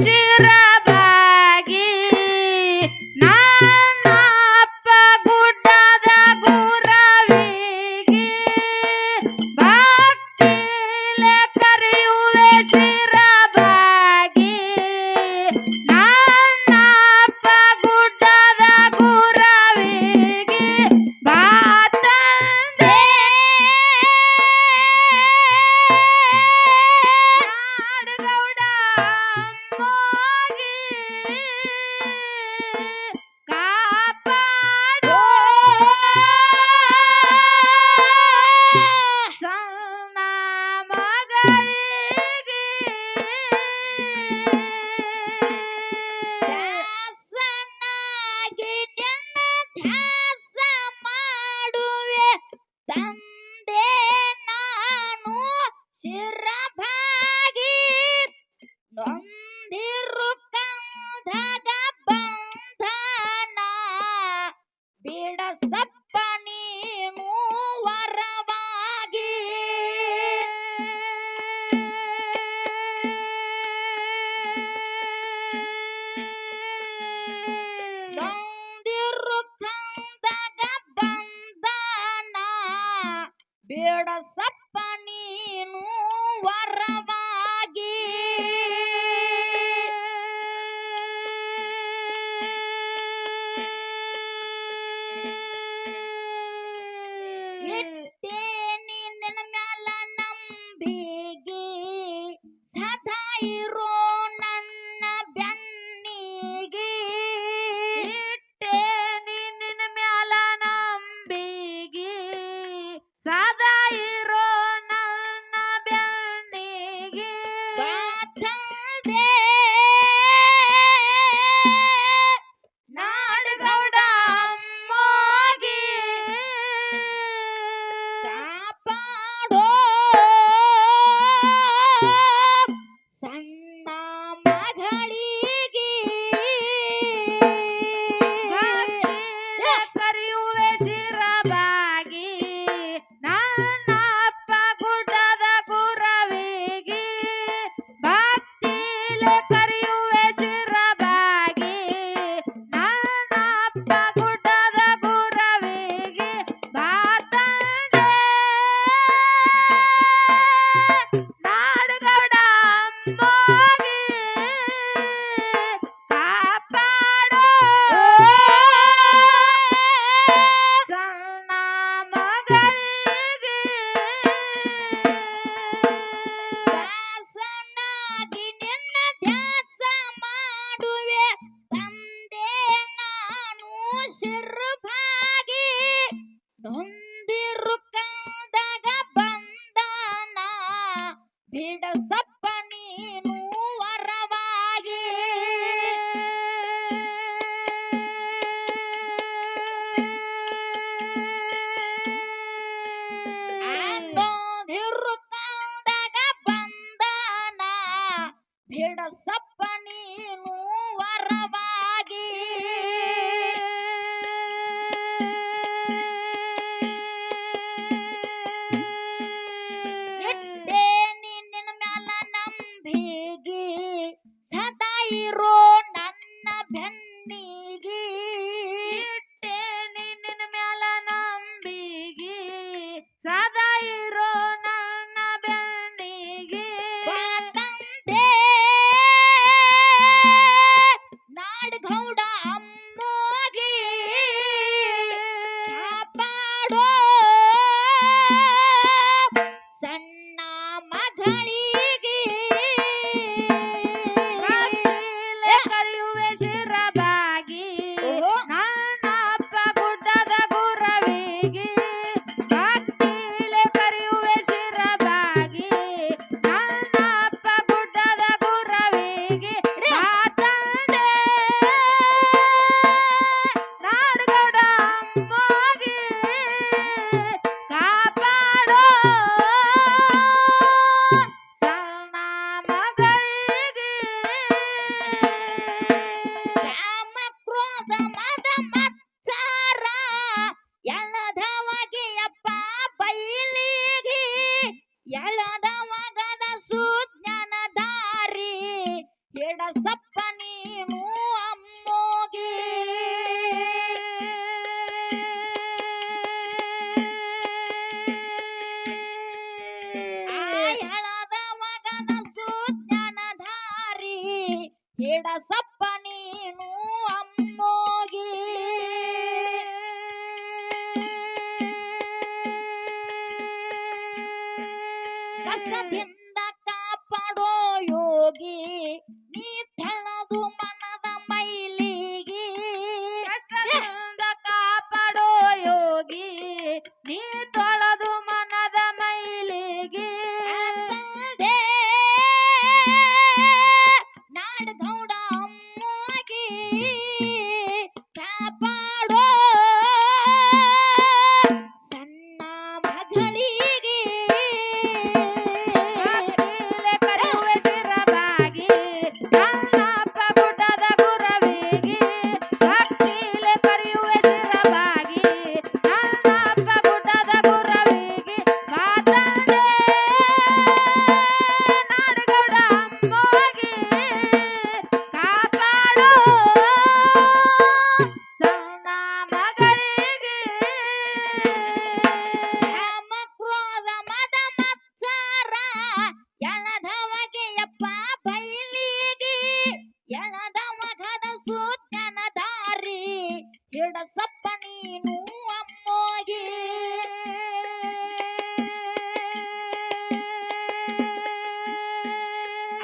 ಶಿರಬಾಗಿ ನನ್ನಪ್ಪ ಗುಡ್ಡದ ಗುರವಿಗೆ ಭಕ್ತಿಲೆ ಕರೆಯುವೆ ಶಿರಬಾಗಿ ನನ್ನಪ್ಪ ಗುಡ್ಡದ ಗುರವಿಗೆ ಬಾತಂದೆ ನಾಡಗೌಡ ಅಮ್ಮೋಗಿ ಕಾಪಾಡೋ ಸಣ್ಣ ಮಗಳಿಗೆ ದಾಸನಾಗಿ ನಿನ್ನ ಧ್ಯಾಸ ಮಾಡುವೆ ತಂದೆ ನಾನು ಶಿರಭಾಗಿ ನೊಂದಿರು ಕಂದಗ ಬಂಧನ ಬಿಡಸಪ್ಪ ನೀನು ವರವಾಗಿ ನೊಂದಿರು ಕಂದಗ ಬಂಧನ ಬಿಡಸಪ್ಪ ನೀನು ವರವಾಗಿ ಇಟ್ಟೇನಿ ನಿನ್ನ ಮ್ಯಾಲ ನಂಬಿಗೆ ಸದಾ ಇರೋ ನನ್ನ ಬೆನ್ನಿಗೆ ಇಟ್ಟೇನಿ ನಿನ್ನ ಮ್ಯಾಲ ನಂಬಿಗೆ ಸದಾ ಇರೋ ನನ್ನ ಬೆನ್ನಿಗೆ ಬಾತಂದೆ ನಾಡಗೌಡ ಅಮ್ಮೋಗಿ ಕಾಪಾಡೋ ಸಣ್ಣ ಮಗಳಿಗೆ ಭಕ್ತಿಲೆ ಕರೆಯುವೆ ಶಿರಬಾಗಿ ನನ್ನಪ್ಪ ಗುಡ್ಡದ ಗುರವಿಗೆ ಭಕ್ತಿಲೆ ಕರೆಯುವೆ ಶಿರಬಾಗಿ ನನ್ನಪ್ಪ ಗುಡ್ಡದ ಗುರವಿಗೆ ಬಾತಂದೆ ನಾಡಗೌಡ ಅಮ್ಮೋಗಿ ಕಾಪಾಡೋ ಸಣ್ಣ ಮಗಳಿಗೆ ದಾಸನಾಗಿ ನಿನ್ನ ಧ್ಯಾಸ ಮಾಡುವೆ ತಂದೆ ನಾನು ಶಿರಭಾಗಿ ನೊಂದಿರು ಕಂದಗ ಬಂಧನ ಬಿಡಸಪ್ಪ ನೀನು ವರವಾಗಿ ಅನ್ನೋದಿರು ಕಂದಗ ಬಂಧನ ಬಿಡಸಪ್ಪ ನೀನು ವರವಾಗಿ ಇಟ್ಟೇನಿ ನಿನ್ನ ಮ್ಯಾಲ ನಂಬಿಗೆ ಸದಾ ಇರೋ ನನ್ನ ಬೆನ್ನಿಗೆ ಇಟ್ಟೇನಿ ನಿನ್ನ ಮ್ಯಾಲ ನಂಬಿಗೆ ಸದಾ ಇರೋ ನನ್ನ ಬೆನ್ನಿಗೆ ಬಾತಂದೆ ನಾಡಗೌಡ ಅಮ್ಮೋಗಿ ಕಾಪಾಡೋ ಸಣ್ಣ ಮಗಳಿಗೆ ಭಕ್ತಿಲೆ ಸಪ್ಪ ನೀನು ಅಮ್ಮೋಗಿ ಆಯಳದ ಮಗದ ಸುಜ್ಞಾನಧಾರಿ ಹಿಡ ಸಪ್ಪ ನೀನು ಅಮ್ಮೋಗಿ ಕಷ್ಟದಿಂದ ಕಾಪಾಡೋ ಯೋಗಿ ನೀ ತಳದು ಮನದ ಮೈಲಿಗೆ ಕಷ್ಟದಿಂದ ಕಾಪಾಡೋ ಯೋಗಿ ನೀ ತೊಳೆದು ಮನದ ಮೈಲಿಗೆ ಅಂತಂದೆ ನಾಡಗೌಡ ಅಮ್ಮೋಗಿ ಕಾಪಾಡೋ ಸಣ್ಣ ಮಗಳಿಗೆ ಭಕ್ತಿಲೆ ಕರೆಯುವೆ ಶಿರಬಾಗಿ ನನ್ನಪ್ಪ ಗುಡ್ಡದ ಗುರವಿಗೆ ಭಕ್ತಿಲೆ ಕರೆಯುವೆ ಶಿರಬಾಗಿ ನನ್ನಪ್ಪ ಗುಡ್ಡದ ಗುರವಿಗೆ ಮಾತಂದೆ ನಾಡಗೌಡ ಅಮ್ಮೋಗಿ ಕಾಪಾಡೋ ಸಣ್ಣ ಮಗಳಿಗೆ ಕಾಮ ಕ್ರೋಧ ಮದ ಮತ್ಸರ ಎಳದವಗೆ ಯಪ್ಪ ಬೈಲಿಗೆ ಎಳದ ಮಗದ ಸುಜ್ಞಾನಧಾರಿ ಹಿಡ ಸಪ್ಪ ನೀನು ಅಮ್ಮೋಗಿ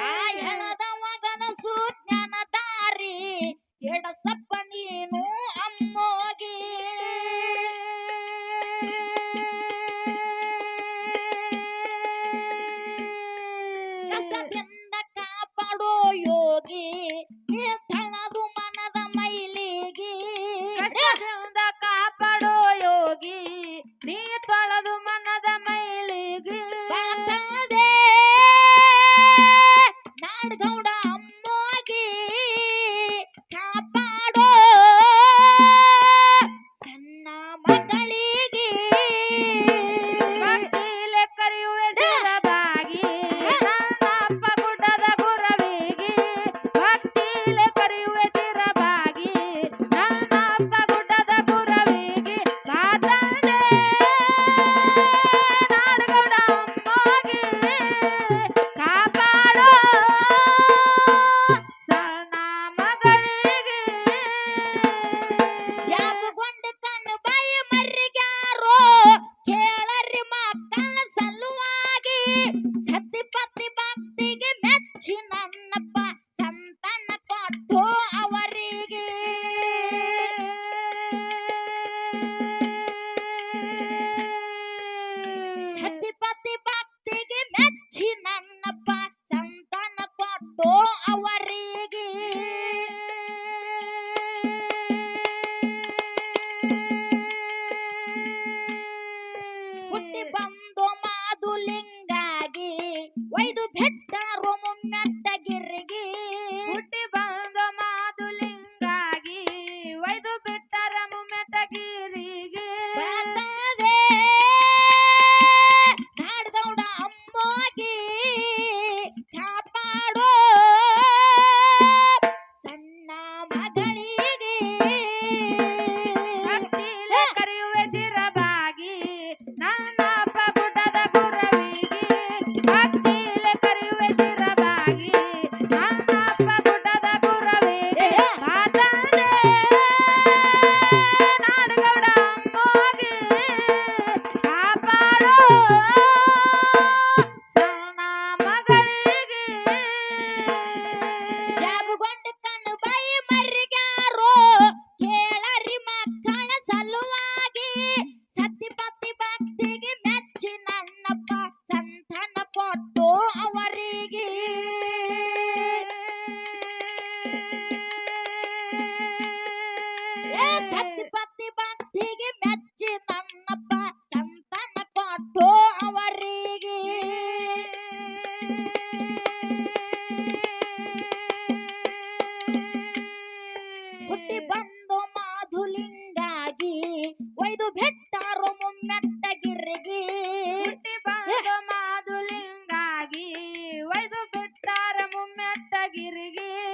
ಆ ಎಳದ ಮಗದ ಸುಜ್ಞಾನಧಾರಿ ಹಿಡ ಸಪ್ಪ ನೀನು ಅಮ್ಮೋಗಿ ಕಷ್ಟದಿಂದ ಕಾಪಾಡೋ ಯೋಗಿ ನೀ ತಳದು ಮನದ ಮೈಲಿಗೆ ಕಷ್ಟದಿಂದ ಕಾಪಾಡೋ ಯೋಗಿ ನೀ ತೊಳೆದು ಮನದ ಮೈಲಿಗೆ ಬಾತದೆ ನಾಡಗೌಡ ಅಮ್ಮೋಗಿ ಕಾಪಾಡೋ ಸಣ್ಣ ಮಗಳಿಗೆ ಭಕ್ತಿಲೆ ಕರೆಯುವೆ ಶಿರಬಾಗಿ ನನ್ನಪ್ಪ ಗುಡ್ಡದ ಗುರವಿಗೆ ಭಕ್ತಿಲೆ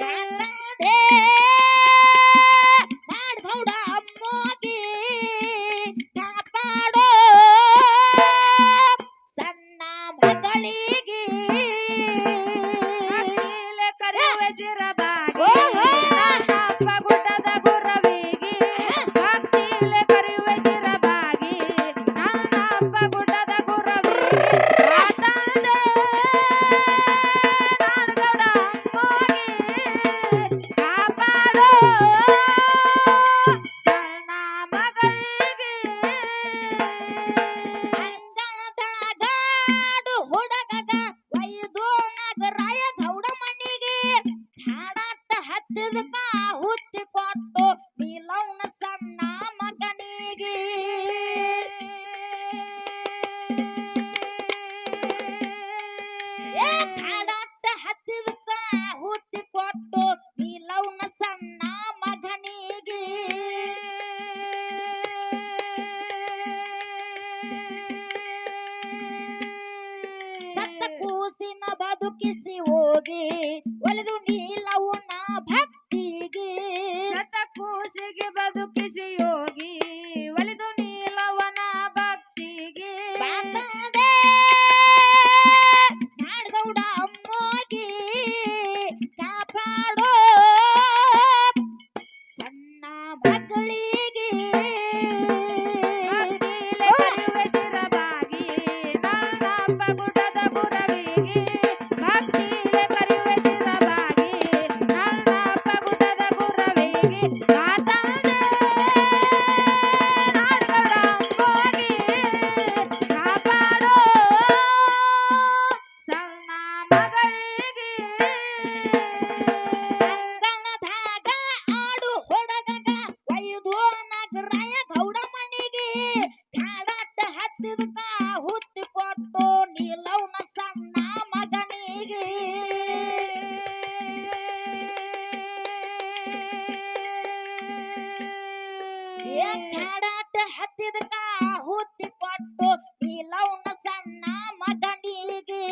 ಕಾಂತದೆ ನಾಡಗೌಡ ಅಮ್ಮೋಗಿ ಕಾಪಾಡೋ ಸಣ್ಣ ಮಗಳಿಗೆ ಅಕ್ಕಿಲೆ ಕರಿಯುವೆ ಚಿರಬಾಗಿ ಓಹೋ! ನನ್ನಪ್ಪ ಗುಡ್ಡದ ಗುರವಿಗೆ ಅಕ್ಕಿಲೆ ಕರಿಯುವೆ ಚಿರಬಾಗಿ ನನ್ನಪ್ಪ ಗುಡ್ಡದ ಗುರವಿಗೆ ಕಾತಂದೆ ನಾಡಗೌಡ ಅಮ್ಮೋಗಿ ಕಾಪಾಡೋ ಸಣ್ಣ ಮಗಳಿಗೆ ಅಂಗಣದಾಗಾಡು ಹುಡುಗಗ ಒಯ್ದು ನಗರಾಯ ಗೌಡ ಮನೆಗೆ ಹಾಡಾಟ ಹತ್ತಿದಕ ಹುತ್ತಿ ಕೊಟ್ಟು ನೀಲವನ ಸಣ್ಣ ಮಗನಿಗೆ ಹಾಡಾಟ ಹತ್ತಿದಕ ಹುತ್ತಿ ಕೊಟ್ಟು ನೀಲವನ ಸಣ್ಣ ಮಗನಿಗೆ ಸತ್ತ ಕೂಸಿನ ಬದುಕಿಸಿ ಹೋಗಿ ಒಲಿದು ನೀಲವುನ ಭಕ್ತಿಗೆ ಸತ ಕೂಸಿಗೆ ಬದುಕಿಸಿ ಯೋಗಿ ಒಲಿದು ನೀಲವನ ಭಕ್ತಿಗೆ ಬಾತದೆ ನಾಡಗೌಡ ಅಮ್ಮೋಗಿ ಕಾಪಾಡೋ ಸಣ್ಣ ಮಗಳಿಗೆ ಅಕ್ಕಿಲೆ ಕರಿಯುವೆ ಚಿರಬಾಗಿ ನನ್ನಪ್ಪ ಗುಡ್ಡದ ಗುರವಿಗೆ ಅಕ್ಕಿಲೆ ಕರಿಯುವೆ ಚಿರಬಾಗಿ ನನ್ನಪ್ಪ ಗುಡ್ಡದ ಗುರವಿಗೆ ಕಾತಂದೆ ನಾಡಗೌಡ ಅಮ್ಮೋಗಿ ಕಾಪಾಡೋ ಸಣ್ಣ ಮಗಳಿಗೆ ಅಂಗಣದಾಗ ಆಡು ಹುಡುಗಗ ಒಯ್ದು ನಗರಾಯ ಗೌಡ ಮನೆಗೆ ಕಾಡಾಟ ಹತ್ತಿದಕ ಹುತ್ತಿ ಕೊಟ್ಟು ನೀಲವನ ಸಣ್ಣ ಮಗನಿಗೆ ಕಾಡಾಟ ಹತ್ತಿದಕ ಹುತ್ತಿ ಕೊಟ್ಟು ನೀಲವನ ಸಣ್ಣ ಮಗನಿಗೆ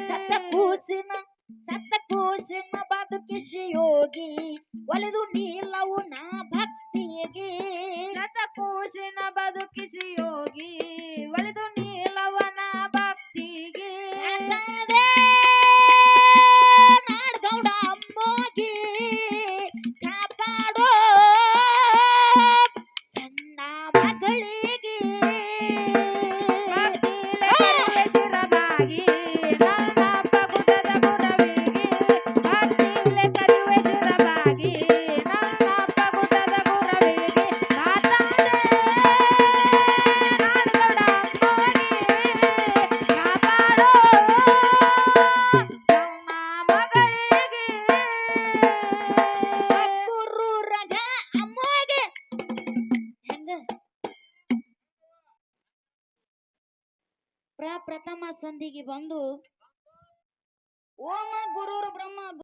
ಸತ್ತ ಕೂಸಿನ ಬದುಕಿಸಿ ಯೋಗಿ ಒಲಿದು ನೀಲವುನ ಭಕ್ತಿಗೆ ಸತ ಕೂಸಿನ ಬದುಕಿಸಿ ಯೋಗಿ ಒಲಿದು ನೀಲವನ ಭಕ್ತಿಗೆ ಕಾತದೆ ನಾಡಗೌಡ ಅಮ್ಮೋಗಿ ಕಾಪಾಡೋ ಸಣ್ಣ ಮಗಳಿಗೆ ಅಕ್ಕಿಲೆ ಕರಿಯುವೆ ಚಿರಬಾಗಿ ನನ್ನಪ್ಪ ಗುಡ್ಡದ ಗುರವಿಗೆ ಅಕ್ಕಿಲೆ ಕರಿಯುವೆ ಚಿರಬಾಗಿ ನನ್ನಪ್ಪ ಗುಡ್ಡದ ಗುರವಿಗೆ ಕಾತಂದೆ ನಾಡಗೌಡ ಅಮ್ಮೋಗಿ ಕಾಪಾಡೋ ಸಣ್ಣ ಮಗಳಿಗೆ ಕಬ್ಬುರ್ರಗ ಅಮ್ಮೋಗಿ ಹೆಂಗ ಪ್ರಪ್ರಥಮ ಸಂಧಿಗೆ ಬಂದು ಓಮ ಗುರುರ್ ಬ್ರಹ್ಮ